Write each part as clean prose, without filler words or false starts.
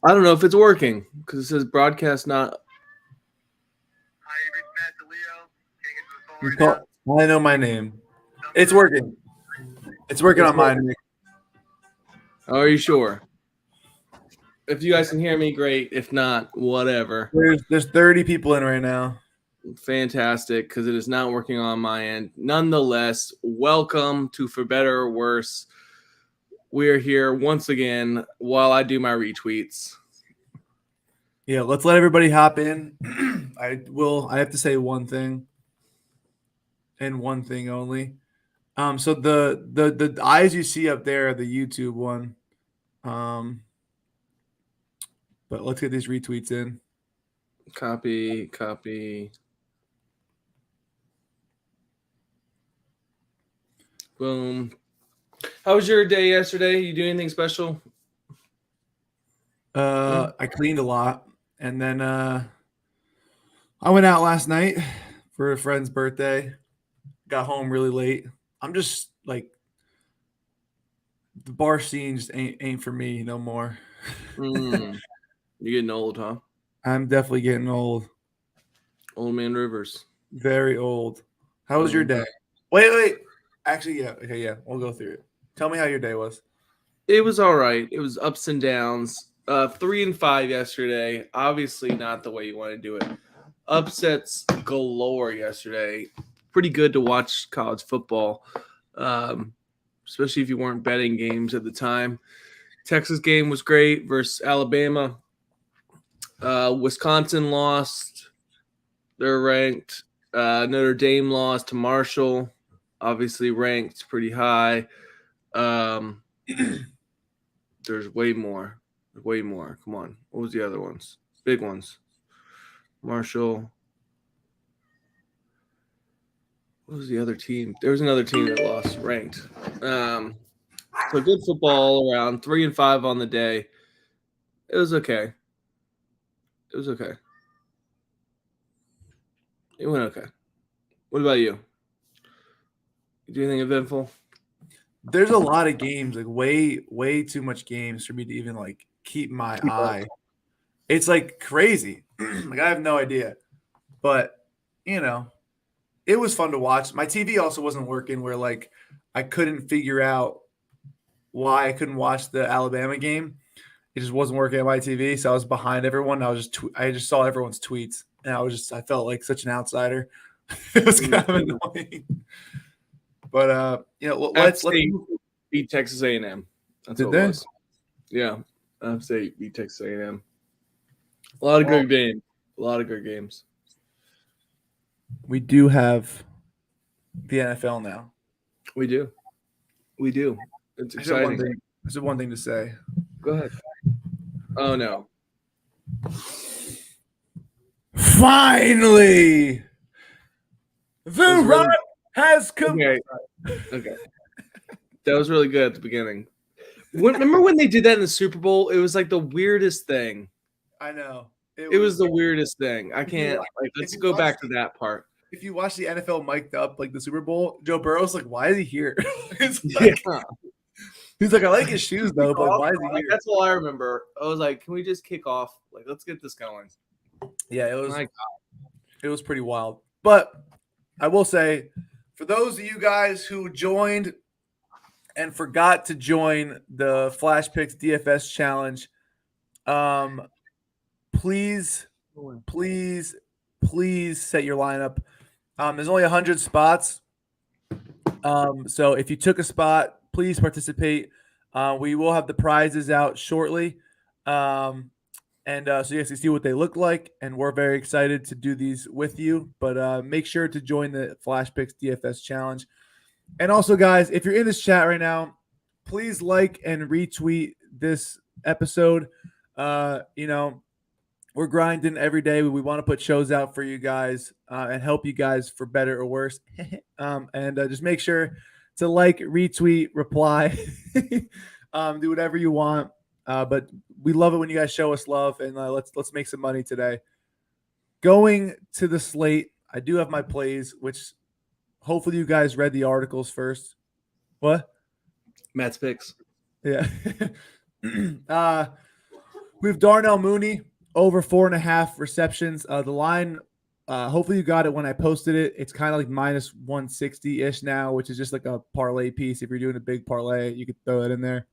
I don't know if it's working because it says broadcast not. You call. I know my name. It's working. It's working It's on working. mine. Nick. Are you sure? If you guys can hear me, great. If not, whatever. There's 30 people in right now. Fantastic, because it is not working on my end. Nonetheless, welcome to For Better or Worse. We are here once again while I do my retweets. Yeah, let's let everybody hop in. I have to say one thing, and one thing only. So the eyes you see up there are the YouTube one. Um, but let's get these retweets in. Copy. Boom. How was your day yesterday? You do anything special? I cleaned a lot, and then I went out last night for a friend's birthday. Got home really late. I'm just like the bar scene just ain't for me no more. You're getting old, huh? I'm definitely getting old. Old man Rivers. Very old. How was your Um, day? Wait. Actually, yeah. Okay, yeah. We'll go through it. Tell me how your day was. It was all right. It was ups and downs. 3-5 yesterday. Obviously, not the way you want to do it. Upsets galore yesterday. Pretty good to watch college football, especially if you weren't betting games at the time. Texas game was great versus Alabama. Wisconsin lost. They're ranked. Notre Dame lost to Marshall. Obviously ranked pretty high. There's way more. Way more. Come on. What was the other ones? Big ones. Marshall. What was the other team? There was another team that lost ranked. So good football all around. 3-5 on the day. It was okay. It was okay. It went okay. What about you? You do anything eventful? There's a lot of games, like way too much games for me to even like keep my Keep up. eye. It's like crazy. Like I have no idea. But, you know, it was fun to watch. My TV also wasn't working where like I couldn't figure out why I couldn't watch the Alabama game. It just wasn't working on my TV, so I was behind everyone. I just saw everyone's tweets, and I felt like such an outsider. It was kind of Mhm. annoying. But App let's State beat Texas A&M. That's did what it they? was. Yeah, App State beat Texas A&M. A lot of Well, good games. A lot of good games. we do have the NFL now. We do. We do. It's I said one exciting. thing. I said one thing to say. Go ahead. Oh no. Finally, the That was run really has come. okay. Okay. That was really good at the beginning. Remember when they did that in the Super Bowl? It was like the weirdest thing. I know it It was was. the weirdest thing. I If you can't like. if Let's you go watch back to that part. if you watch the NFL mic'd up like the Super Bowl, Joe Burrow's like, why is he here? It's Yeah. like, he's like, I like his shoes though, but like, why is he Like, here? that's all I remember. I was like, can we just kick off? Like, let's get this going. Yeah, it was My it was pretty wild. But I will say, for those of you guys who joined and forgot to join the FlashPicks DFS challenge, um, please, God. please, please set your lineup. There's only 100 spots. So if you took a spot, please participate. We will have the prizes out shortly. So you guys can see what they look like, and we're very excited to do these with you. But make sure to join the FlashPicks DFS challenge. And also, guys, if you're in this chat right now, please like and retweet this episode. We're grinding every day. We want to put shows out for you guys and help you guys for better or worse. And just make sure to like, retweet, reply, do whatever you want. But we love it when you guys show us love, and let's make some money today. Going to the slate, I do have my plays, which hopefully you guys read the articles first. What? Matt's picks. Yeah. uh, We have Darnell Mooney over 4.5 receptions. The line, hopefully you got it when I posted it. It's kind of like minus 160-ish now, which is just like a parlay piece. If you're doing a big parlay, you could throw it in there.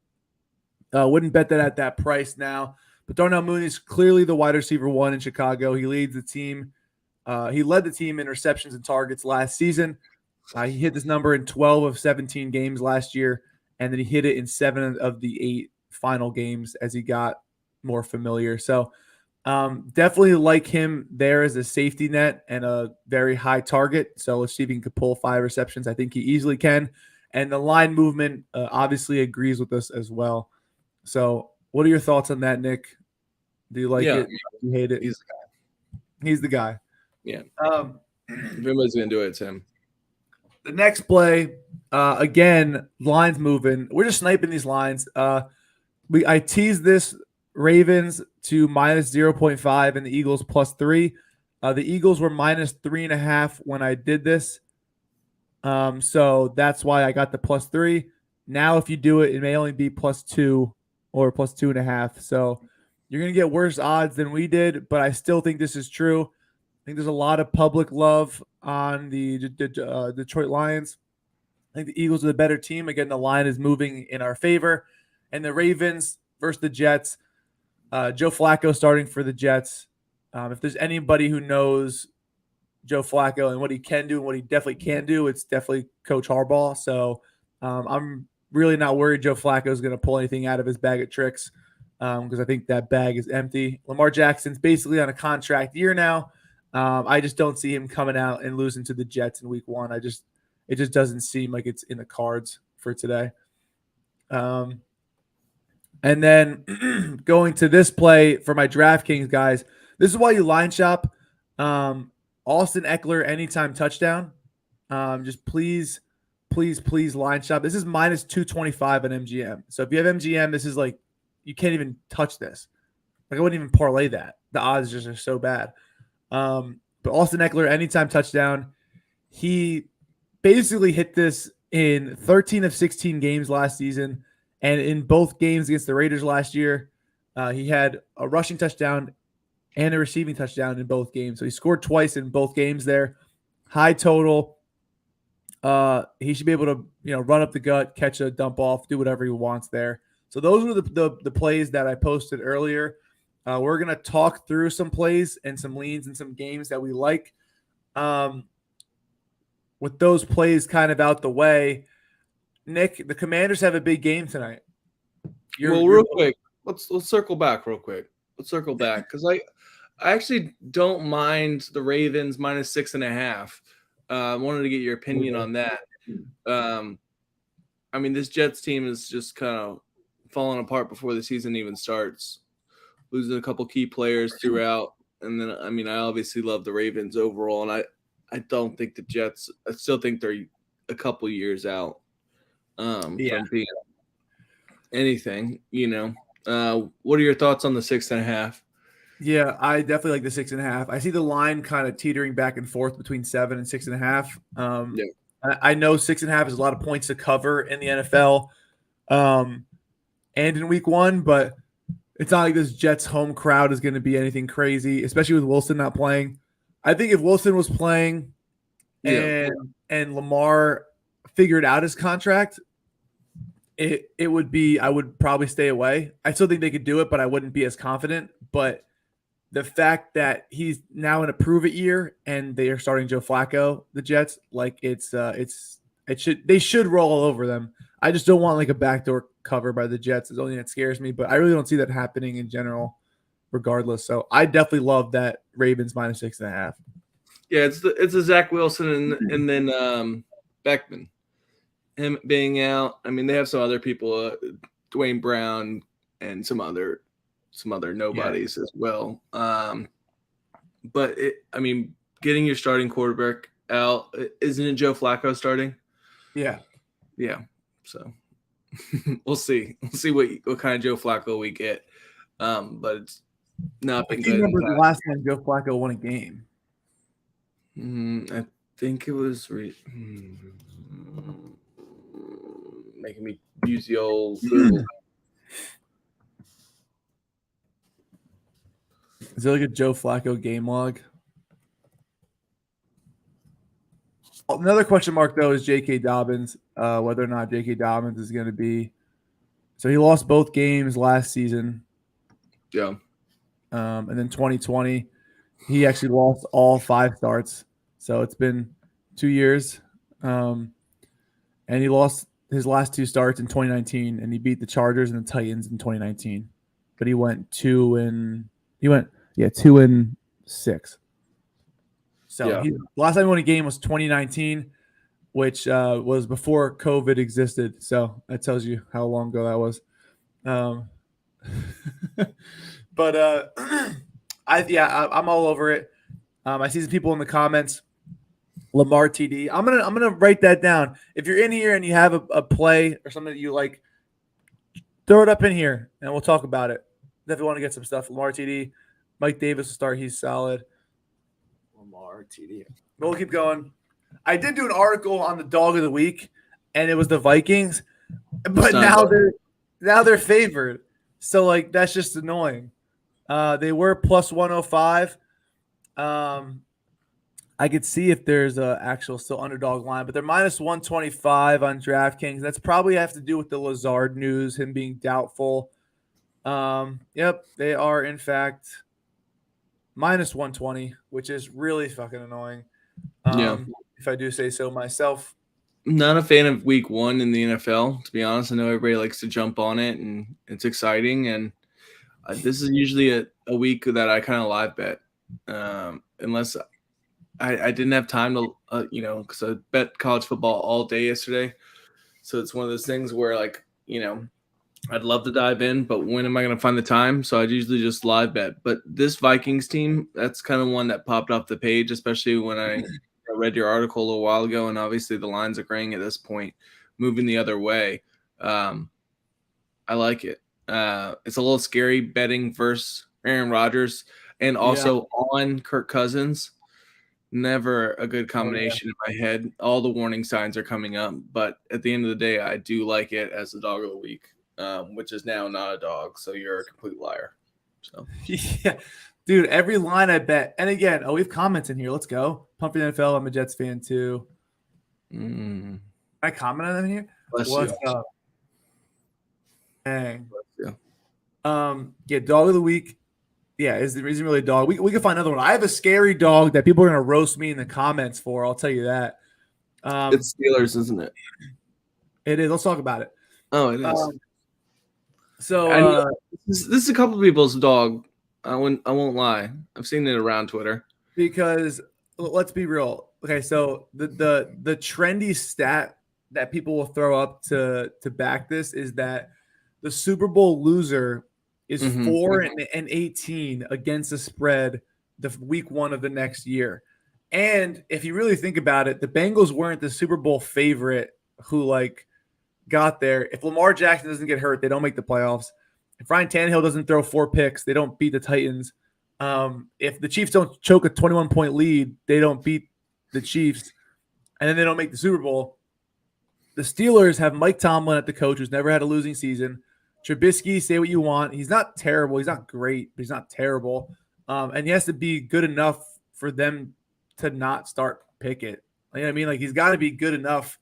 Wouldn't bet that at that price now. But Darnell Mooney is clearly the wide receiver 1 in Chicago. He leads the team. He led the team in receptions and targets last season. He hit this number in 12 of 17 games last year, and then he hit it in 7 of the 8 final games as he got more familiar. So definitely like him there as a safety net and a very high target. So let's see if he can pull 5 receptions. I think he easily can. And the line movement obviously agrees with us as well. So what are your thoughts on that, Nick? Do you like it? Do you hate it? He's the guy. He's the guy. Yeah. If everybody's going to do it, it's him. The next play, again, lines moving. We're just sniping these lines. I teased this Ravens to minus 0.5 and the Eagles plus 3. The Eagles were minus 3.5 when I did this. So that's why I got the plus 3. Now, if you do it, it may only be plus 2 or plus 2.5. So you're going to get worse odds than we did, but I still think this is true. I think there's a lot of public love on the Detroit Lions. I think the Eagles are the better team. Again, the line is moving in our favor. And the Ravens versus the Jets. Joe Flacco starting for the Jets. If there's anybody who knows Joe Flacco and what he can do and what he definitely can do, it's definitely Coach Harbaugh. So I'm really not worried Joe Flacco is going to pull anything out of his bag of tricks because I think that bag is empty. Lamar Jackson's basically on a contract year now. I just don't see him coming out and losing to the Jets in week 1. It just doesn't seem like it's in the cards for today. And then going to this play for my DraftKings guys, this is why you line shop. Austin Eckler anytime touchdown. Just please line shop. This is minus 225 on MGM. So if you have MGM, this is like you can't even touch this. Like I wouldn't even parlay that. The odds just are so bad. But Austin Eckler anytime touchdown. He basically hit this in 13 of 16 games last season. And in both games against the Raiders last year, he had a rushing touchdown and a receiving touchdown in both games. So he scored twice in both games there. High total. He should be able to, run up the gut, catch a dump off, do whatever he wants there. So those were the plays that I posted earlier. We're going to talk through some plays and some leans and some games that we like. With those plays kind of out the way, Nick, the Commanders have a big game tonight. Real quick, let's circle back real quick. Let's circle back because I actually don't mind the Ravens minus 6.5. Wanted to get your opinion on that. I mean, this Jets team is just kind of falling apart before the season even starts, losing a couple key players throughout. And then, I mean, I obviously love the Ravens overall, and I don't think the Jets. I still think they're a couple years out from being anything. What are your thoughts on the 6.5? Yeah, I definitely like the 6.5. I see the line kind of teetering back and forth between 7 and 6.5. I know 6.5 is a lot of points to cover in the NFL and in week 1, but it's not like this Jets home crowd is going to be anything crazy, especially with Wilson not playing. I think if Wilson was playing and Lamar figured out his contract, it would be, I would probably stay away. I still think they could do it, but I wouldn't be as confident. But the fact that he's now in a prove-it year and they are starting Joe Flacco, the Jets, like they should roll all over them. I just don't want like a backdoor cover by the Jets. It's the only thing that scares me, but I really don't see that happening in general, regardless. So I definitely love that Ravens minus 6.5. Yeah, it's a Zach Wilson and then Beckman. Him being out. I mean, they have some other people, Dwayne Brown and some other nobodies as well. But getting your starting quarterback out, isn't it Joe Flacco starting? Yeah. So we'll see. We'll see what kind of Joe Flacco we get. But it's not been good. I remember the last time Joe Flacco won a game. I think it was making me use the old Google. Is there like a Joe Flacco game log? Another question mark though is J.K. Dobbins, whether or not J.K. Dobbins is going to be. So he lost both games last season. Yeah. And then 2020, he actually lost all 5 starts. So it's been 2 years. And he lost his last 2 starts in 2019, and he beat the Chargers and the Titans in 2019. But he went 2-6. So Yeah. the last time he won a game was 2019, which was before COVID existed. So that tells you how long ago that was. But I'm all over it. I see some people in the comments. Lamar TD. I'm gonna write that down. If you're in here and you have a play or something that you like, throw it up in here and we'll talk about it. Definitely want to get some stuff. Lamar TD. Mike Davis will start. He's solid. Lamar TD. We'll keep going. I did do an article on the dog of the week, and it was the Vikings, but now they're favored. So like that's just annoying. They were plus 105. I could see if there's a actual still underdog line, but they're minus 125 on DraftKings. That's probably have to do with the Lazard news, him being doubtful. Yep, they are in fact minus 120, which is really fucking annoying. If I do say so myself. Not a fan of week 1 in the NFL, to be honest. I know everybody likes to jump on it, and it's exciting. And this is usually a week that I kind of live bet, unless I didn't have time to, because I bet college football all day yesterday. So it's one of those things where, like, I'd love to dive in, but when am I going to find the time? So I'd usually just live bet. But this Vikings team, that's kind of one that popped off the page, especially when I read your article a little while ago. And obviously the lines are graying at this point, moving the other way. I like it. It's a little scary betting versus Aaron Rodgers and also on Kirk Cousins. Never a good combination in my head. All the warning signs are coming up, but at the end of the day, I do like it as the dog of the week, which is now not a dog. So you're a complete liar. So yeah, dude, every line I bet. And again, we have comments in here. Let's go. Pump the NFL. I'm a Jets fan too. I comment on them here. Bless What's you. up? Dang. Bless you. Dog of the week. Yeah, is really a dog. We can find another one. I have a scary dog that people are gonna roast me in the comments for. I'll tell you that. It's Steelers, isn't it? It is. Let's talk about it. Oh, it is. So this is a couple of people's dog. I won't lie. I've seen it around Twitter. Because let's be real. Okay, so the trendy stat that people will throw up to back this is that the Super Bowl loser is 4-18 against the spread the week 1 of the next year. And if you really think about it, the Bengals weren't the Super Bowl favorite who got there. If Lamar Jackson doesn't get hurt, they don't make the playoffs. If Ryan Tannehill doesn't throw 4 picks, they don't beat the Titans. If the Chiefs don't choke a 21-point lead, they don't beat the Chiefs. And then they don't make the Super Bowl. The Steelers have Mike Tomlin at the coach who's never had a losing season. Trubisky, say what you want. He's not terrible. He's not great, but he's not terrible. And he has to be good enough for them to not start Pickett. You know what I mean? He's got to be good enough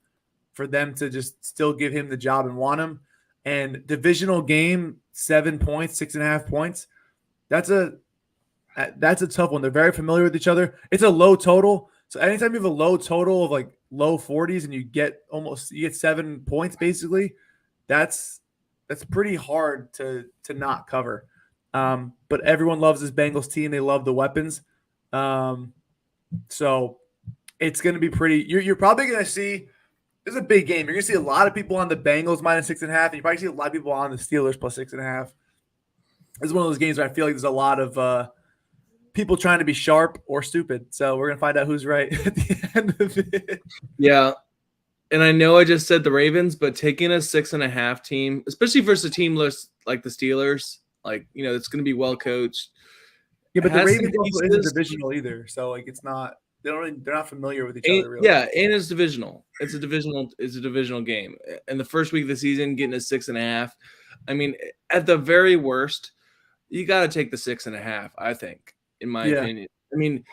for them to just still give him the job and want him. And divisional game, 7 points, 6.5 points. That's a tough one. They're very familiar with each other. It's a low total. So anytime you have a low total of low 40s and you get 7 points, basically, that's pretty hard to not cover. But everyone loves this Bengals team. They love the weapons. So it's going to be pretty. You're probably going to see. This is a big game. You're going to see a lot of people on the Bengals minus 6.5. And you probably see a lot of people on the Steelers plus 6.5. This is one of those games where I feel like there's a lot of people trying to be sharp or stupid. So we're going to find out who's right at the end of it. Yeah. And I know I just said the Ravens, but taking a 6.5 team, especially versus a team like the Steelers, it's going to be well coached. Yeah, but the Ravens also isn't divisional either, so it's not. They're not familiar with each other really. Yeah, and it's divisional. It's a divisional game. And the first week of the season, getting a 6.5. I mean, at the very worst, you got to take the 6.5. I think, in my Yeah. opinion. I mean,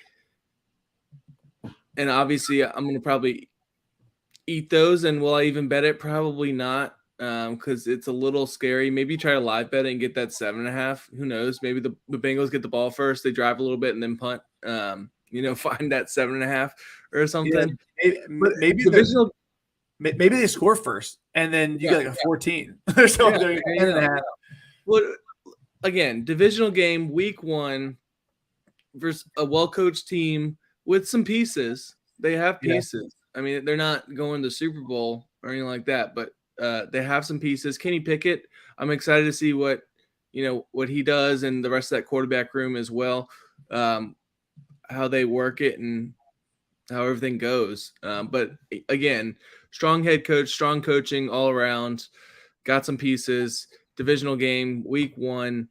and obviously, I'm going to probably eat those. And will I even bet it? Probably not, because it's a little scary. Maybe try to live bet it and get that 7.5. Who knows? Maybe the Bengals get the ball first, they drive a little bit, and then punt. Find that 7.5 or something. Yeah, But maybe divisional. maybe they score first, and then you get like a 14 or something. 10.5. Well, again, divisional game, week 1 versus a well-coached team with some pieces. They have pieces. I mean, they're not going to Super Bowl or anything like that, but they have some pieces. Kenny Pickett, I'm excited to see what he does and the rest of that quarterback room as well, how they work it and how everything goes. But again, strong head coach, strong coaching all around, got some pieces. Divisional game, week 1.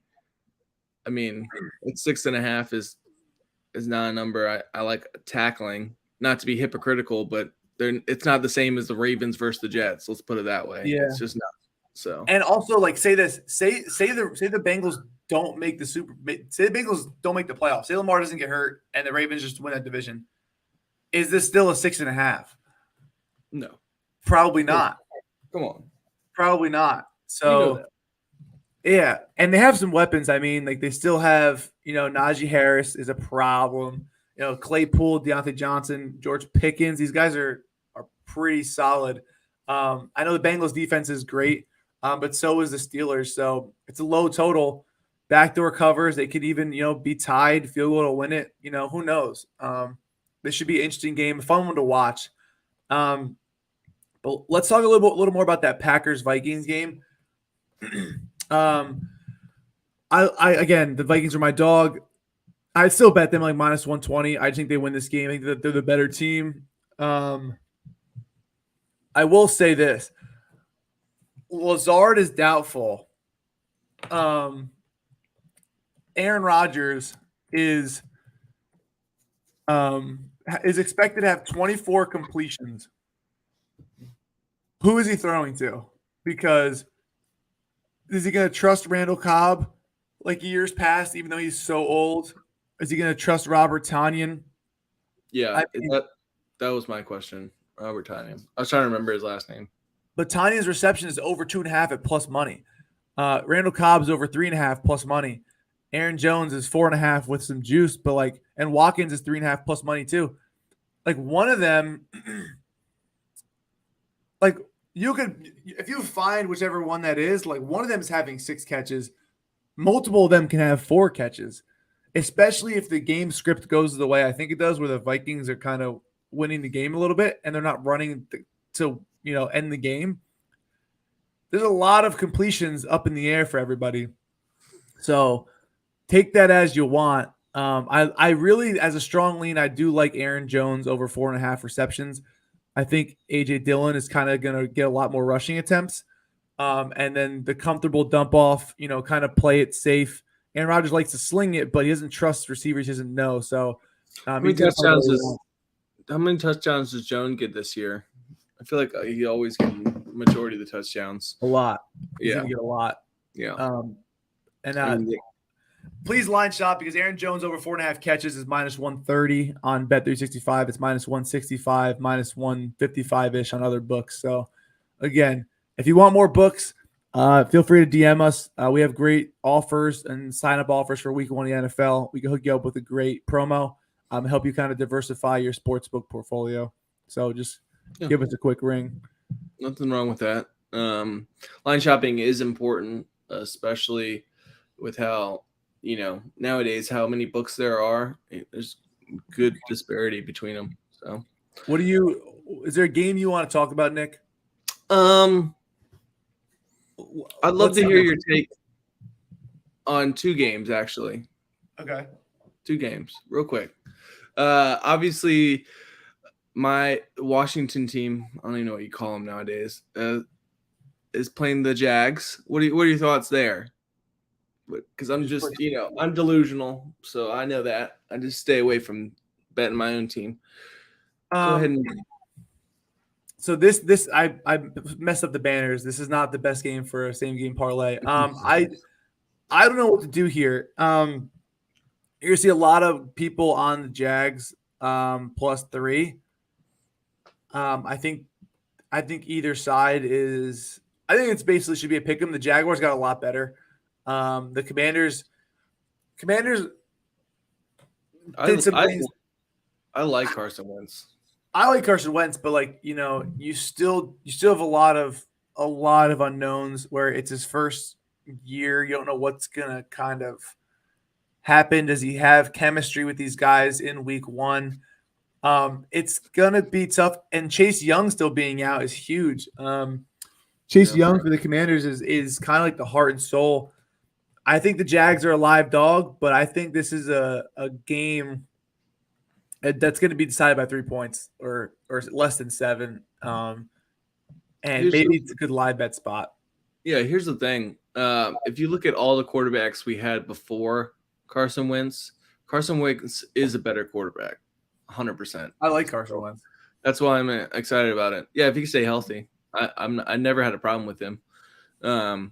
I mean, it's 6.5 is not a number I like tackling. Not to be hypocritical, but it's not the same as the Ravens versus the Jets. Let's put it that way. Yeah, it's just not. So, and also like say the Bengals don't make the say the Bengals don't make the playoffs. Say Lamar doesn't get hurt and the Ravens just win that division. Is this still a 6.5? No, probably not. Come on, probably not. So. Yeah, and they have some weapons. I mean, like they still have, Najee Harris is a problem. Claypool, Deontay Johnson, George Pickens. These guys are pretty solid. I know the Bengals defense is great, but so is the Steelers. So it's a low total. Backdoor covers. They could even, be tied. Field goal to win it. Who knows? This should be an interesting game, a fun one to watch. But let's talk a little more about that Packers Vikings game. I again, the Vikings are my dog. I still bet them like minus 120. I think they win this game. I think that they're the better team. I will say this: Lazard is doubtful. Aaron Rodgers is expected to have 24 completions. Who is he throwing to? Because is he going to trust Randall Cobb like years past, even though he's so old? Is he going to trust Robert Tonyan? Yeah, that was my question. Robert Tonyan. I was trying to remember his last name. But Tanyan's reception is over 2.5 at plus money. Randall Cobb's over 3.5 plus money. Aaron Jones is 4.5 with some juice, but and Watkins is 3.5 plus money too. Like one of them, you could, if you find whichever one that is, one of them is having 6 catches. Multiple of them can have 4 catches, especially if the game script goes the way I think it does, where the Vikings are kind of winning the game a little bit and they're not running to end the game. There's a lot of completions up in the air for everybody. So take that as you want. I really, as a strong lean, I do like Aaron Jones over 4.5 receptions. I think A.J. Dillon is kind of going to get a lot more rushing attempts. And then the comfortable dump off, kind of play it safe. Aaron Rodgers likes to sling it, but he doesn't trust receivers. He doesn't know. So how many touchdowns does Jones get this year? I feel like he always gets majority of the touchdowns. A lot. He's going to get a lot. Yeah. Please line shop because Aaron Jones over 4.5 catches is minus 130 on Bet365. It's minus 165, minus 155-ish on other books. So, again, if you want more books, feel free to DM us. We have great offers and sign-up offers for Week 1 of the NFL. We can hook you up with a great promo, help you kind of diversify your sportsbook portfolio. So just give us a quick ring. Nothing wrong with that. Line shopping is important, especially with how nowadays how many books there are. There's good disparity between them. So, is there a game you want to talk about, Nick? I'd love to hear your take on 2 games, actually. Okay. 2 games, real quick. Obviously, my Washington team, I don't even know what you call them nowadays, is playing the Jags. What are your thoughts there? Because I'm just, I'm delusional, so I know that. I just stay away from betting my own team. Go ahead and. So I messed up the banners. This is not the best game for a same game parlay. I don't know what to do here. You're gonna see a lot of people on the Jags +3. I think either side is. I think it's basically should be a pick 'em. The Jaguars got a lot better. The Commanders did some things. I like Carson Wentz. I like Carson Wentz, but like you still have a lot of unknowns where it's his first year. You don't know what's gonna kind of happen. Does he have chemistry with these guys in week one? It's gonna be tough. And Chase Young still being out is huge. Chase Young for the Commanders is kind of like the heart and soul. I think the Jags are a live dog, but I think this is a game that's going to be decided by 3 points or less than 7. And maybe it's a good live bet spot. Yeah, here's the thing. If you look at all the quarterbacks we had before Carson Wentz is a better quarterback, 100%. I like Carson Wentz. That's why I'm excited about it. Yeah, if he can stay healthy, I never had a problem with him. I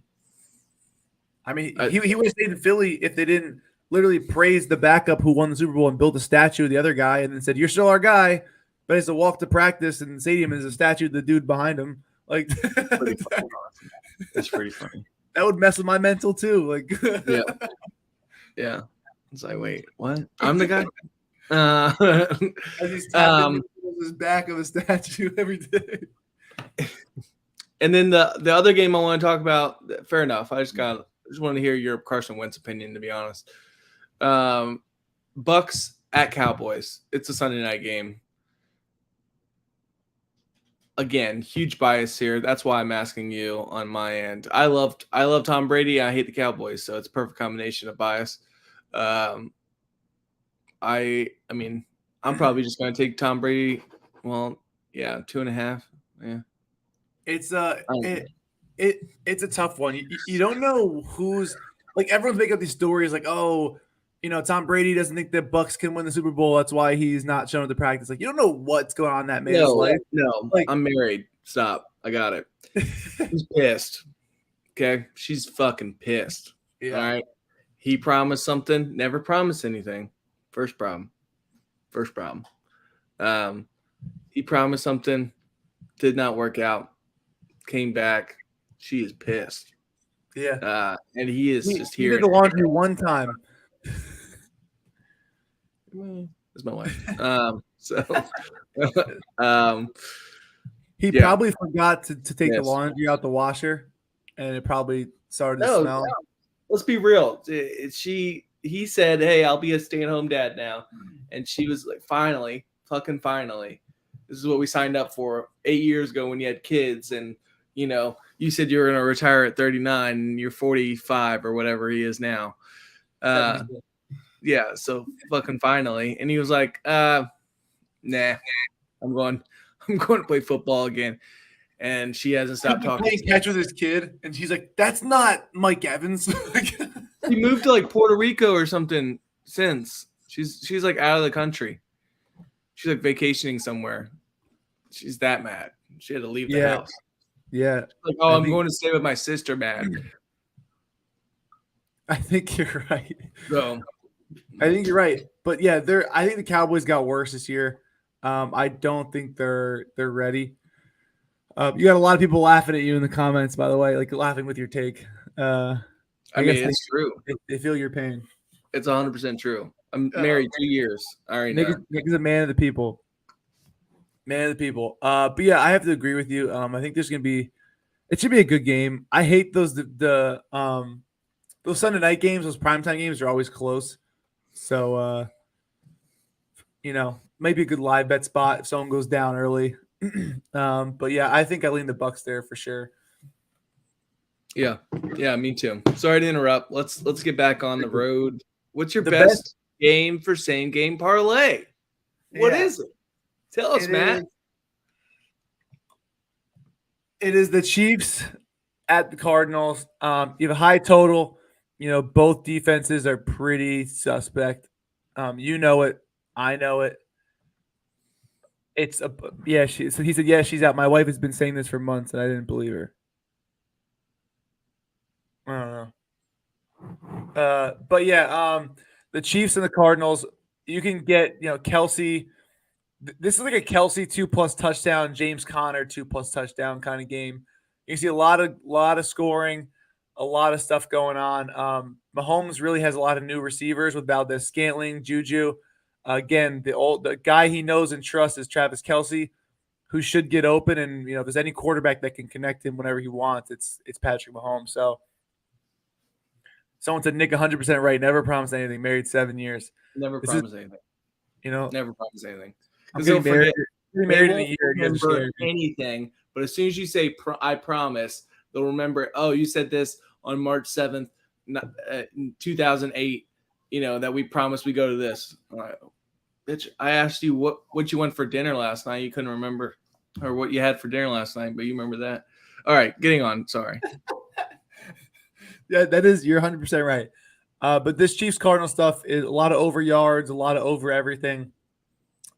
mean, he would have stayed in Philly if they didn't literally praise the backup who won the Super Bowl and built a statue of the other guy and then said, "You're still our guy," but has to walk to practice and the stadium is a statue of the dude behind him. Like, that's pretty funny. That would mess with my mental too. Like, yeah. It's like, wait, what? I'm the guy. As he's tapping his back of a statue every day. And then the other game I want to talk about. Fair enough. I just want to hear your Carson Wentz opinion, to be honest. Bucs at Cowboys. It's a Sunday night game. Again, huge bias here. That's why I'm asking you on my end. I love Tom Brady. I hate the Cowboys, so it's a perfect combination of bias. I mean, I'm probably just going to take Tom Brady. Well, yeah, 2.5. Yeah. It's it's a tough one. You don't know who's like everyone's making up these stories like, oh, Tom Brady doesn't think the Bucs can win the Super Bowl. That's why he's not showing up to practice. Like, you don't know what's going on in that man's life. No, like, I'm married. Stop. I got it. She's pissed. Okay, she's fucking pissed. Yeah. All right. He promised something. Never promised anything. First problem. He promised something. Did not work out. Came back. She is pissed. Yeah. And he is just here. He did the laundry one time. That's my wife. He probably forgot to take the laundry out the washer, and it probably started to smell. No. Let's be real. He said, "Hey, I'll be a stay-at-home dad now," and she was like, "Finally, fucking finally." This is what we signed up for 8 years ago when you had kids, and you said you were going to retire at 39 and you're 45 or whatever he is now. Yeah, so fucking finally. And he was like, nah, I'm going to play football again. And she hasn't stopped talking. Playing catch with his kid, and she's like, "That's not Mike Evans." He moved to like Puerto Rico or something since. She's like out of the country. She's like vacationing somewhere. She's that mad. She had to leave the house. Yeah. Like, I'm going to stay with my sister, man. I think you're right. So, I think you're right. But yeah, I think the Cowboys got worse this year. I don't think they're ready. You got a lot of people laughing at you in the comments, by the way, like laughing with your take. I mean, it's true. They feel your pain. It's 100% true. I'm married 2 years. All right, Nick is a man of the people. Man of the people. But yeah, I have to agree with you. I think it should be a good game. I hate those Sunday night games, those primetime games are always close. So maybe a good live bet spot if someone goes down early. But yeah, I think I lean the Bucs there for sure. Yeah, me too. Sorry to interrupt. Let's get back on the road. What's your best game for same game parlay? What is it? Tell us, Matt. It is the Chiefs at the Cardinals. You have a high total. Both defenses are pretty suspect. You know it. I know it. So he said, yeah, she's out. My wife has been saying this for months, and I didn't believe her. I don't know. But yeah, the Chiefs and the Cardinals, you can get, Kelsey. This is like a Kelsey 2+ touchdown, James Conner 2+ touchdown kind of game. You see a lot of scoring, a lot of stuff going on. Mahomes really has a lot of new receivers with Valdez Scantling, Juju. Again, the guy he knows and trusts is Travis Kelsey, who should get open. And if there's any quarterback that can connect him whenever he wants, it's Patrick Mahomes. So someone said Nick 100% right. Never promised anything. Married 7 years. Never promise anything. Never promise anything. I'm getting married in a year. Remember anything, but as soon as you say I promise, they'll remember. Oh, you said this on March 7th, 2008. That we promised we go to this. Bitch, I asked you what you went for dinner last night. You couldn't remember, or what you had for dinner last night, but you remember that. All right, getting on. Sorry. Yeah, you're 100% right. But this Chiefs Cardinal stuff is a lot of over yards, a lot of over everything.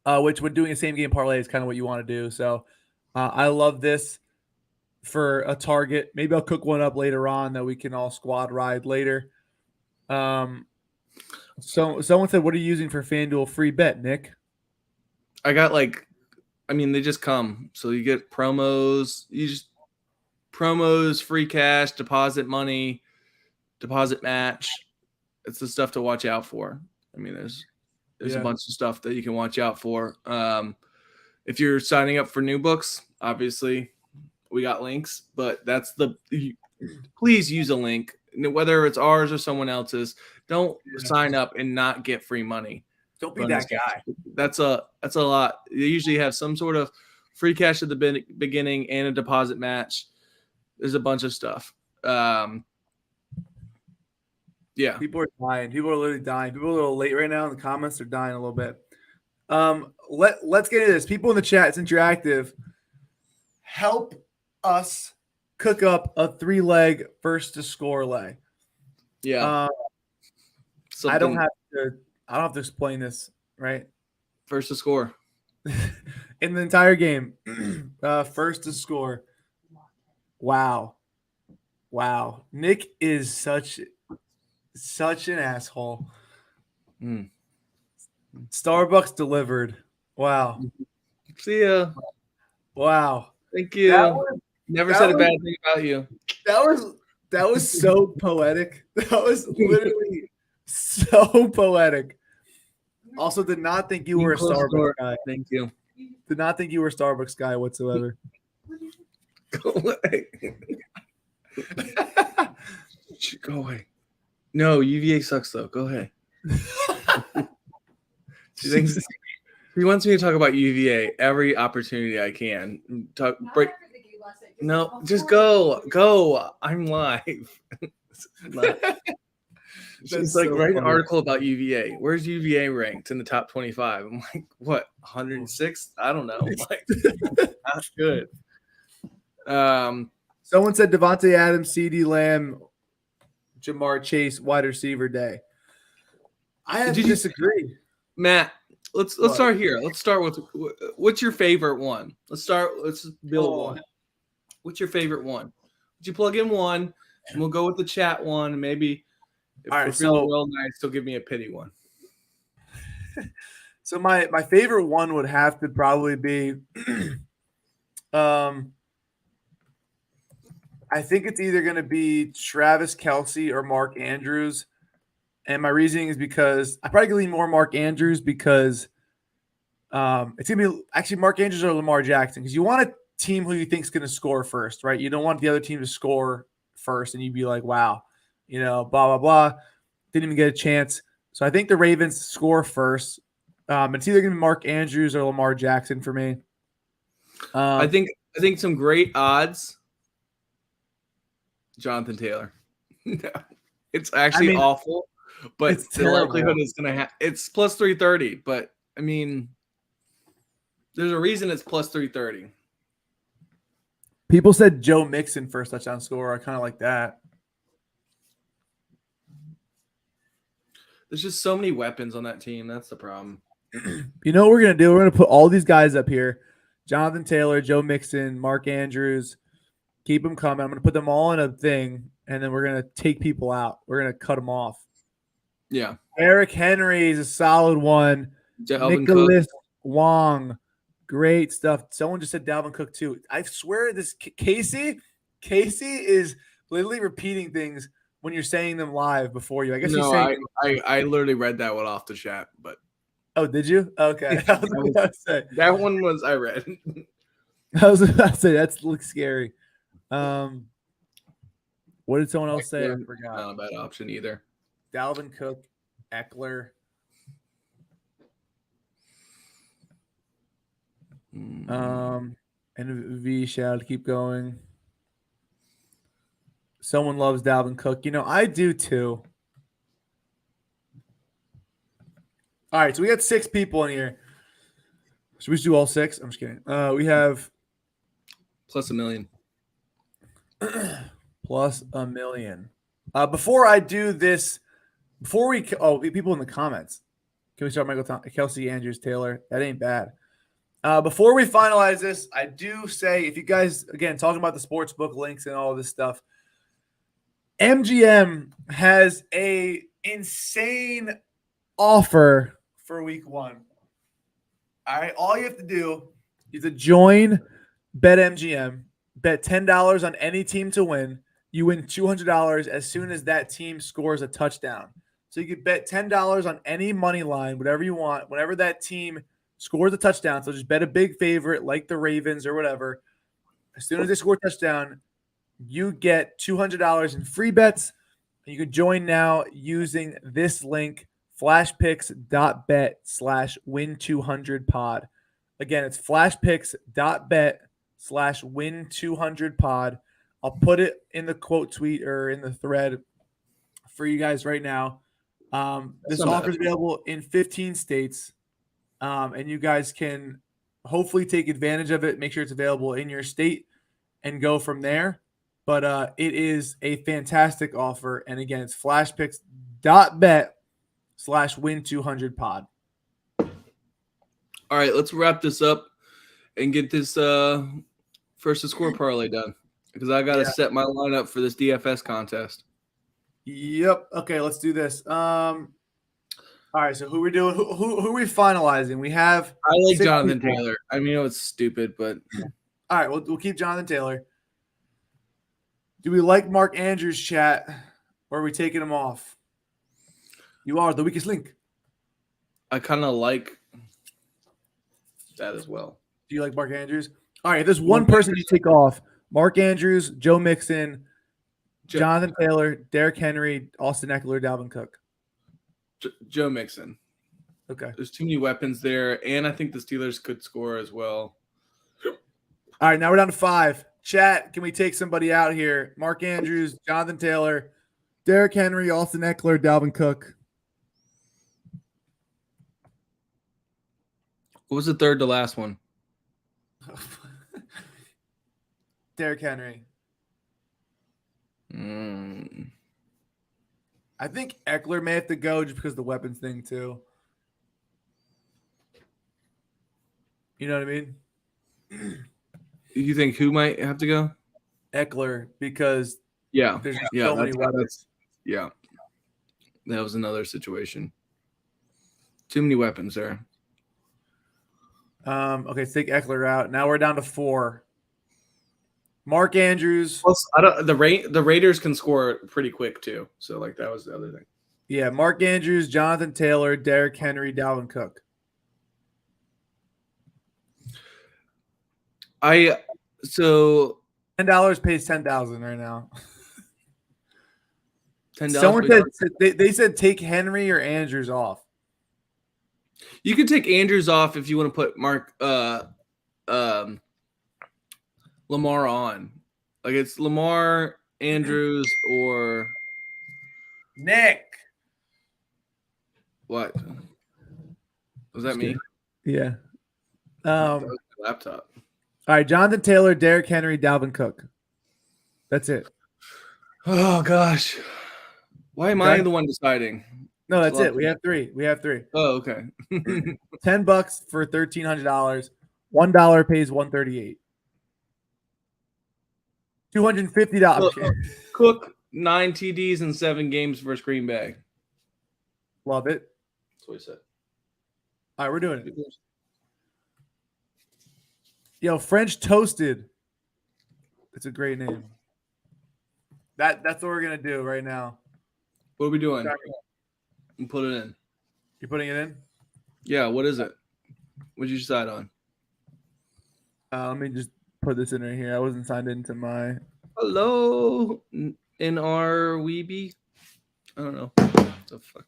Which when doing a same game parlay is kind of what you want to do. So I love this for a target. Maybe I'll cook one up later on that we can all squad ride later. So someone said, what are you using for FanDuel free bet, Nick? I got they just come. So you get promos, free cash, deposit money, deposit match. It's the stuff to watch out for. There's a bunch of stuff that you can watch out for. If you're signing up for new books, obviously we got links, but please use a link, whether it's ours or someone else's. Don't sign up and not get free money. Don't be that guy. That's a lot. They usually have some sort of free cash at the beginning and a deposit match. There's a bunch of stuff. Yeah. People are dying. People are literally dying. People are a little late right now in the comments. They're dying a little bit. Let's get into this. People in the chat, it's interactive. Help us cook up a 3-leg first to score leg. Yeah. I don't have to explain this, right? First to score. In the entire game. First to score. Wow. Nick is such an asshole. Starbucks delivered. Wow. See ya. Wow. Thank you. Never said a bad thing about you. That was so poetic. That was literally so poetic. Also, did not think you were a Starbucks guy. Thank you. Did not think you were a Starbucks guy whatsoever. Go away. Go away. No, UVA sucks though. Go ahead. He wants me to talk about UVA every opportunity I can. No, just go. I'm live. She's like, write an article about UVA. Where's UVA ranked in the top 25? I'm like, what, 106? I don't know. Like, not good. Someone said Devontae Adams, CeeDee Lamb, Jamar Chase, wide receiver day. I have to disagree. Matt, let's start here. Let's start with what's your favorite one? Let's build one. What's your favorite one? Would you plug in one and we'll go with the chat one, and maybe if we're feeling real nice, they'll give me a pity one. So my favorite one would have to probably be I think it's either going to be Travis Kelsey or Mark Andrews. And my reasoning is because I probably lean more Mark Andrews because it's going to be actually Mark Andrews or Lamar Jackson, because you want a team who you think is going to score first, right? You don't want the other team to score first and you'd be like, wow, blah, blah, blah. Didn't even get a chance. So I think the Ravens score first. It's either going to be Mark Andrews or Lamar Jackson for me. I think some great odds. Jonathan Taylor. It's actually awful, but the likelihood is going to happen. It's plus 330, but there's a reason it's plus 330. People said Joe Mixon first touchdown scorer. I kind of like that. There's just so many weapons on that team. That's the problem. You know what we're going to do? We're going to put all these guys up here. Jonathan Taylor, Joe Mixon, Mark Andrews. Keep them coming. I'm going to put them all in a thing, and then we're going to take people out. We're going to cut them off. Yeah. Eric Henry is a solid one. Dalvin Cook. Nicholas Wong. Great stuff. Someone just said Dalvin Cook too. I swear this Casey is literally repeating things when you're saying them live before you. I guess he's No, saying. I literally read that one off the chat, but Oh, did you? Okay. that one was I read. I was about to say that looks scary. What did someone else say? I forgot. Not a bad option either. Dalvin Cook, Eckler. And V shout, keep going. Someone loves Dalvin Cook. I do too. All right, so we got 6 people in here. Should we just do all 6? I'm just kidding. We have plus $1 million. plus $1 million. Before I do this, people in the comments. Can we start Michael Kelsey, Andrews, Taylor? That ain't bad. Before we finalize this, I do say, if you guys, again, talking about the sports book links and all this stuff, MGM has a insane offer for week 1. All right, all you have to do is to join BetMGM, bet $10 on any team to win. You win $200 as soon as that team scores a touchdown. So you could bet $10 on any money line, whatever you want, whenever that team scores a touchdown. So just bet a big favorite like the Ravens or whatever. As soon as they score a touchdown, you get $200 in free bets. You can join now using this link, flashpicks.bet/win200pod. Again, it's flashpicks.bet/win200pod. I'll put it in the quote tweet or in the thread for you guys right now. This offer is available in 15 states, and you guys can hopefully take advantage of it. Make sure it's available in your state and go from there. But it is a fantastic offer. And again, it's flashpicks.bet/win200pod. All right, let's wrap this up and get this first to score parlay done, because I got to set my lineup for this DFS contest. Yep. Okay, let's do this. All right, so who are we doing? Who are we finalizing? We have. I like Jonathan Taylor. I mean, it's stupid, but all right, we'll keep Jonathan Taylor. Do we like Mark Andrews, chat, or are we taking him off? You are the weakest link. I kind of like that as well. Do you like Mark Andrews? All right, if there's one person you take off, Mark Andrews, Joe Mixon, Jonathan Taylor, Derrick Henry, Austin Eckler, Dalvin Cook. Joe Mixon. Okay. There's too many weapons there, and I think the Steelers could score as well. All right, now we're down to 5. Chat, can we take somebody out here? Mark Andrews, Jonathan Taylor, Derrick Henry, Austin Eckler, Dalvin Cook. What was the third to last one? Derrick Henry. I think Eckler may have to go just because of the weapons thing too. You know what I mean? You think who might have to go? Eckler, because there's so many weapons. That was another situation. Too many weapons there. Okay, let's take Eckler out. Now we're down to 4. Mark Andrews. Plus, the Raiders can score pretty quick too. So that was the other thing. Yeah, Mark Andrews, Jonathan Taylor, Derrick Henry, Dalvin Cook. So $10 pays $10,000 right now. $10. Someone said they said take Henry or Andrews off. You could take Andrews off if you want to put Lamar on. Like it's Lamar, Andrews, or Nick. What? Was that me? Yeah. That was my laptop. All right, Jonathan Taylor, Derrick Henry, Dalvin Cook. That's it. Oh gosh. Why am I the one deciding? No, that's it. We have 3. Oh, okay. $10 for $1,300. $1 pays $138. $250. Cook 9 TDs in 7 games versus Green Bay. Love it. That's what he said. All right, we're doing it. Yo, French Toasted. It's a great name. That's what we're gonna do right now. What are we doing? And put it in. You're putting it in? Yeah, what is it? What did you decide on? Let me just put this in right here. I wasn't signed into my. Hello, in our Weeby. I don't know. What the fuck?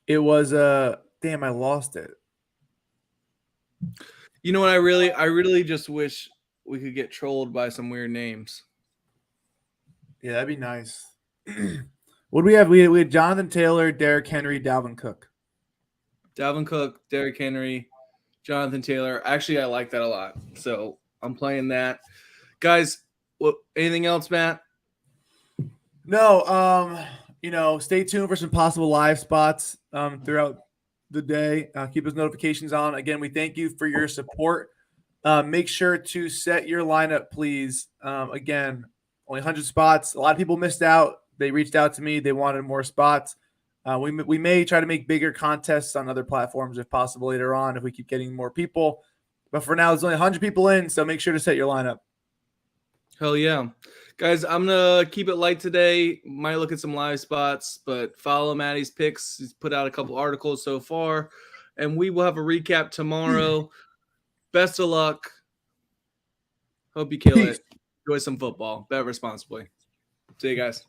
It was damn, I lost it. You know what? I really just wish we could get trolled by some weird names. Yeah, that'd be nice. What do we have? We had Jonathan Taylor, Derrick Henry, Dalvin Cook. Dalvin Cook, Derrick Henry, Jonathan Taylor. Actually, I like that a lot. So I'm playing that. Guys, anything else, Matt? No, stay tuned for some possible live spots throughout the day. Keep those notifications on. Again, we thank you for your support. Make sure to set your lineup, please. Again, only 100 spots. A lot of people missed out. They reached out to me. They wanted more spots. We may try to make bigger contests on other platforms if possible later on if we keep getting more people. But for now, there's only 100 people in, so make sure to set your lineup. Hell yeah. Guys, I'm going to keep it light today. Might look at some live spots, but follow Maddie's picks. He's put out a couple articles so far, and we will have a recap tomorrow. Best of luck. Hope you kill it. Enjoy some football. Bet responsibly. See you guys.